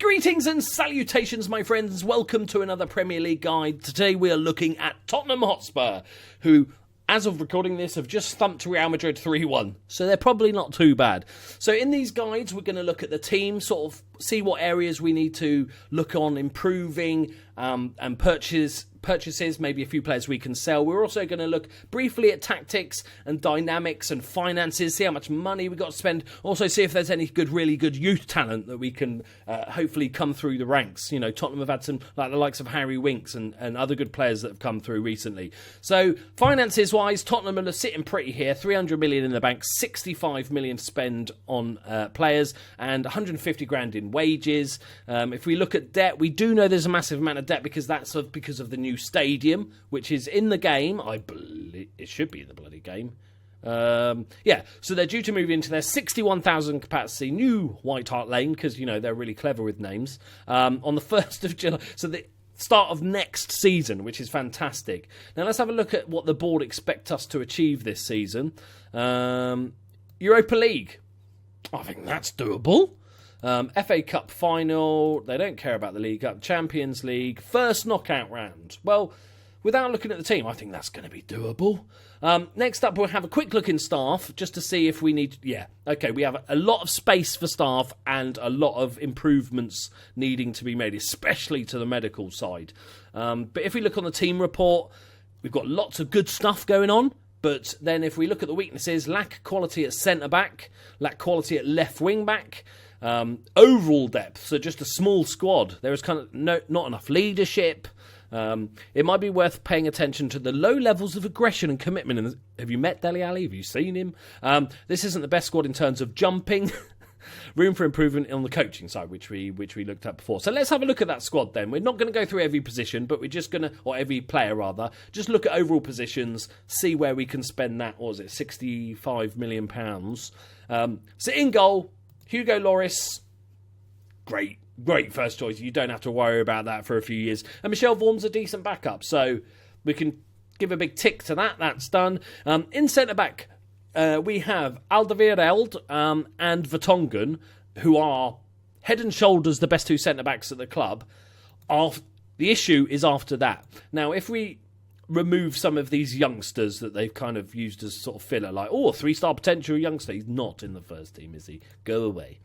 Greetings and salutations, my friends. Welcome to another Premier League guide. Today we are looking at Tottenham Hotspur, who, as of recording this, have just thumped Real Madrid 3-1. So they're probably not too bad. So in these guides, we're going to look at the team, sort of see what areas we need to look on improving and purchases, maybe a few players we can sell. We're also going to look briefly at tactics and dynamics and finances, see how much money we got to spend, also see if there's any really good youth talent that we can hopefully come through the ranks. You know, Tottenham have had some, like the likes of Harry Winks and other good players that have come through recently. So finances wise, Tottenham are sitting pretty here, 300 million in the bank, 65 million to spend on players and 150 grand in wages. If we look at debt, we do know there's a massive amount of debt because that's because of the new stadium, which is in the game. I believe it should be in the bloody game. So they're due to move into their 61,000 capacity new White Hart Lane because, you know, they're really clever with names, on the 1st of July. So the start of next season, which is fantastic. Now let's have a look at what the board expect us to achieve this season. Europa League, I think that's doable. FA Cup final, they don't care about the League Cup. Champions League, first knockout round. Well, without looking at the team, I think that's going to be doable. Next up, we'll have a quick look in staff, just to see if we need... Yeah, okay, we have a lot of space for staff and a lot of improvements needing to be made, especially to the medical side. But if we look on the team report, we've got lots of good stuff going on. But then if we look at the weaknesses, lack quality at centre-back, lack quality at left wing-back, overall depth, so just a small squad. There is kind of not enough leadership. It might be worth paying attention to the low levels of aggression and commitment. And have you met Dele Alli? Have you seen him? This isn't the best squad in terms of jumping. Room for improvement on the coaching side, which we looked at before. So let's have a look at that squad then. We're not going to go through every position, but we're just going to, or every player rather, just look at overall positions, see where we can spend that, what was it, £65 million. So in goal, Hugo Lloris, great first choice. You don't have to worry about that for a few years. And Michel Vaughan's a decent backup, so we can give a big tick to that. That's done. In centre-back, we have Alderweireld and Vertonghen, who are head and shoulders the best two centre-backs at the club. The issue is after that. Now, if we remove some of these youngsters that they've kind of used as sort of filler, like, a 3-star potential youngster, he's not in the first team, is he? Go away.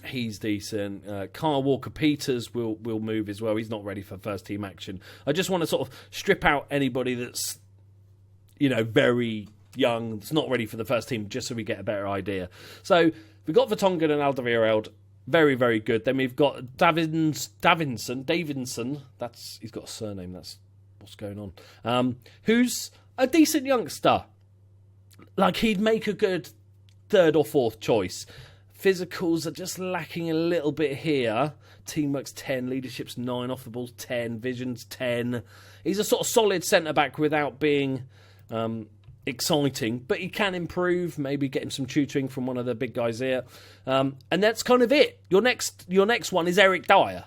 He's decent. Kyle Walker-Peters will move as well. He's not ready for first team action. I just want to sort of strip out anybody that's, you know, very young, that's not ready for the first team, just so we get a better idea. So we've got Vertonghen and Alderweireld, very, very good. Then we've got Davinson. He's got a surname. That's what's going on. Who's a decent youngster. Like, he'd make a good third or fourth choice. Physicals are just lacking a little bit here. Teamwork's 10, leadership's 9, off the ball's 10, vision's 10. He's a sort of solid centre-back without being exciting, but he can improve, maybe getting some tutoring from one of the big guys here. And that's kind of it. Your next one is Eric Dyer,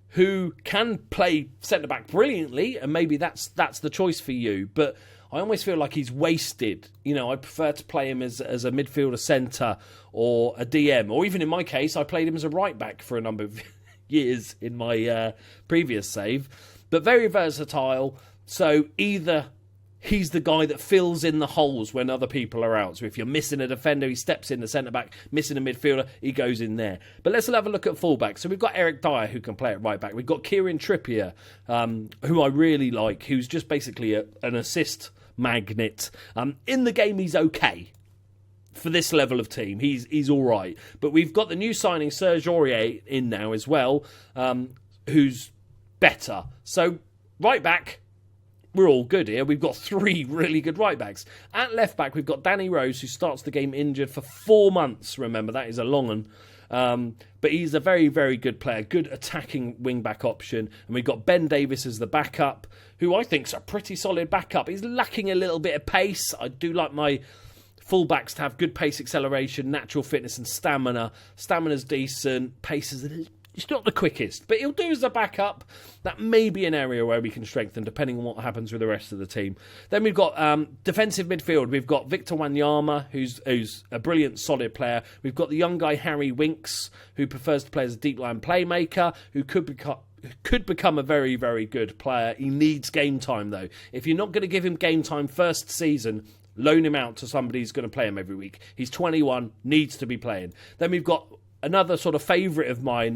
who can play centre-back brilliantly, and maybe that's the choice for you. But I almost feel like he's wasted. You know, I prefer to play him as a midfielder centre or a DM, or even in my case, I played him as a right-back for a number of years in my previous save. But very versatile, so either he's the guy that fills in the holes when other people are out. So if you're missing a defender, he steps in the centre-back. Missing a midfielder, he goes in there. But let's have a look at full-back. So we've got Eric Dyer, who can play at right-back. We've got Kieran Trippier, who I really like, who's just basically an assist magnet. In the game, he's okay. For this level of team, he's all right. But we've got the new signing, Serge Aurier, in now as well, who's better. So right-back, we're all good here. We've got 3 really good right-backs. At left-back, we've got Danny Rose, who starts the game injured for 4 months. Remember, that is a long one. But he's a very, very good player. Good attacking wing-back option. And we've got Ben Davis as the backup, who I think's a pretty solid backup. He's lacking a little bit of pace. I do like my full-backs to have good pace acceleration, natural fitness and stamina. Stamina's decent. Pace is He's not the quickest, but he'll do as a backup. That may be an area where we can strengthen, depending on what happens with the rest of the team. Then we've got defensive midfield. We've got Victor Wanyama, who's a brilliant, solid player. We've got the young guy, Harry Winks, who prefers to play as a deep line playmaker, who could become a very, very good player. He needs game time, though. If you're not going to give him game time first season, loan him out to somebody who's going to play him every week. He's 21, needs to be playing. Then we've got another sort of favourite of mine,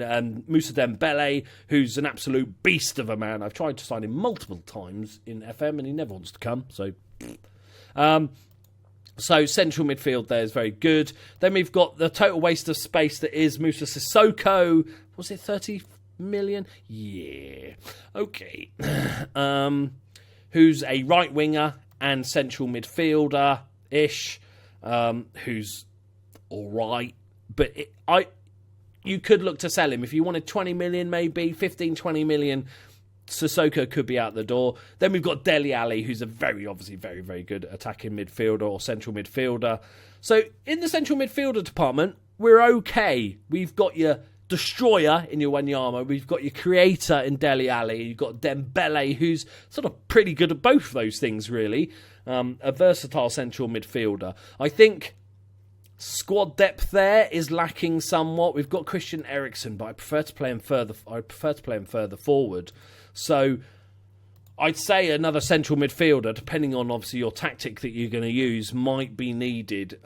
Moussa Dembele, who's an absolute beast of a man. I've tried to sign him multiple times in FM, and he never wants to come. So central midfield there is very good. Then we've got the total waste of space that is Moussa Sissoko. Was it 30 million? Yeah. Okay. Who's a right winger and central midfielder-ish, who's all right. But you could look to sell him. If you wanted 20 million, maybe 15, 20 million, Sissoko could be out the door. Then we've got Dele Alli, who's obviously very, very good attacking midfielder or central midfielder. So in the central midfielder department, we're okay. We've got your destroyer in your Wanyama. We've got your creator in Dele Alli. You've got Dembele, who's sort of pretty good at both of those things, really. A versatile central midfielder. I think squad depth there is lacking somewhat. We've got Christian Eriksen, but I prefer to play him further forward. So I'd say another central midfielder, depending on obviously your tactic that you're going to use, might be needed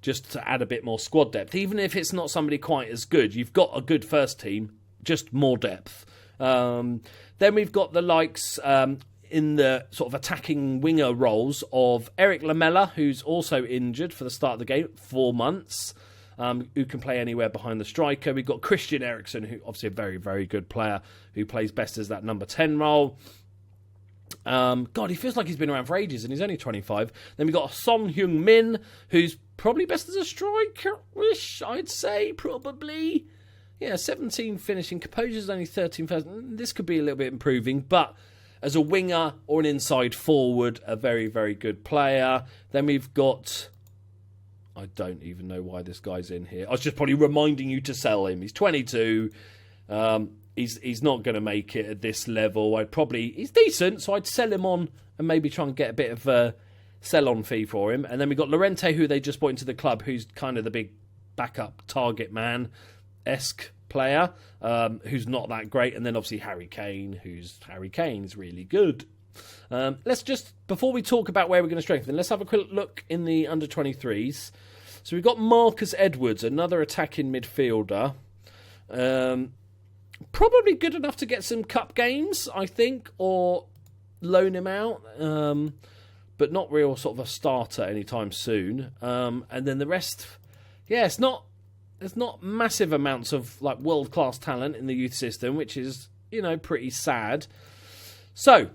just to add a bit more squad depth. Even if it's not somebody quite as good, you've got a good first team, just more depth. Then we've got the likes in the sort of attacking winger roles of Eric Lamela, who's also injured for the start of the game, 4 months, who can play anywhere behind the striker. We've got Christian Eriksen, who obviously a very, very good player, who plays best as that number 10 role. God, he feels like he's been around for ages, and he's only 25. Then we've got Son Heung-min, who's probably best as a striker-ish, I'd say, probably. Yeah, 17 finishing. Composure's only 13 first. This could be a little bit improving, but as a winger or an inside forward, a very, very good player. Then we've got... I don't even know why this guy's in here. I was just probably reminding you to sell him. He's 22. He's not going to make it at this level. He's decent, so I'd sell him on and maybe try and get a bit of a sell-on fee for him. And then we've got Llorente, who they just brought into the club, who's kind of the big backup target man-esque player, who's not that great. And then obviously Harry Kane's really good. Let's just, before we talk about where we're going to strengthen, let's have a quick look in the under-23s. So we've got Marcus Edwards, another attacking midfielder. Probably good enough to get some cup games, I think, or loan him out, but not real sort of a starter anytime soon. And then the rest, there's not massive amounts of like world-class talent in the youth system, which is, pretty sad. So,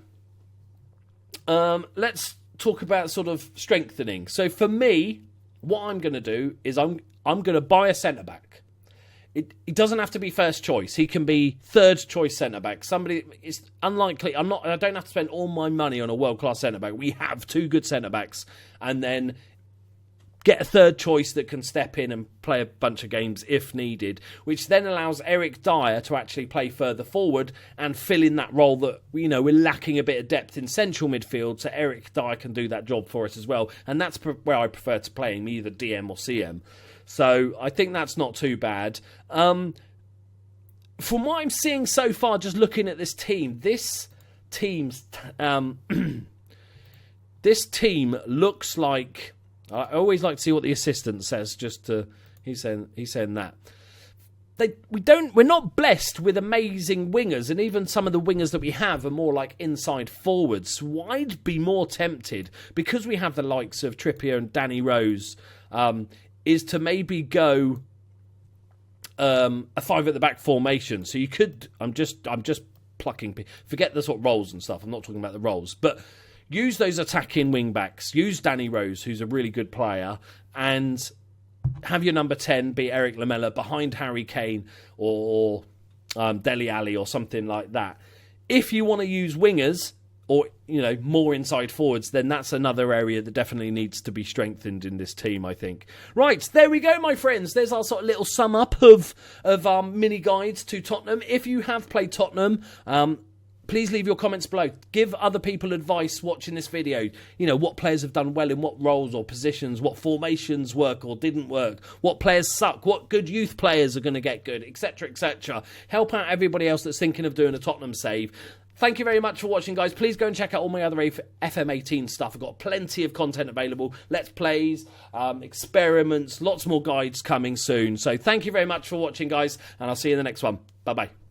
let's talk about sort of strengthening. So for me, what I'm going to do is I'm going to buy a centre-back. It doesn't have to be first choice. He can be third choice centre-back. Somebody, it's unlikely. I don't have to spend all my money on a world-class centre-back. We have 2 good centre-backs, and then get a third choice that can step in and play a bunch of games if needed, which then allows Eric Dyer to actually play further forward and fill in that role that, we're lacking a bit of depth in central midfield, so Eric Dyer can do that job for us as well. And that's where I prefer to play him, either DM or CM. So I think that's not too bad. From what I'm seeing so far, just looking at this team, this team looks like... I always like to see what the assistant says. He's saying that we're not blessed with amazing wingers, and even some of the wingers that we have are more like inside forwards. So I'd be more tempted, because we have the likes of Trippier and Danny Rose, is to maybe go a 5 at the back formation. So you could. I'm just plucking. Forget the sort of roles and stuff. I'm not talking about the roles, but use those attacking wing backs. Use Danny Rose, who's a really good player, and have your number 10 be Eric Lamela behind Harry Kane or Dele Alli or something like that. If you want to use wingers, or, more inside forwards, then that's another area that definitely needs to be strengthened in this team, I think. Right, there we go, my friends. There's our sort of little sum up of our mini guides to Tottenham. If you have played Tottenham, please leave your comments below. Give other people advice watching this video. What players have done well in what roles or positions, what formations work or didn't work, what players suck, what good youth players are going to get good, etc., etc. Help out everybody else that's thinking of doing a Tottenham save. Thank you very much for watching, guys. Please go and check out all my other FM18 stuff. I've got plenty of content available. Let's plays, experiments, lots more guides coming soon. So thank you very much for watching, guys, and I'll see you in the next one. Bye-bye.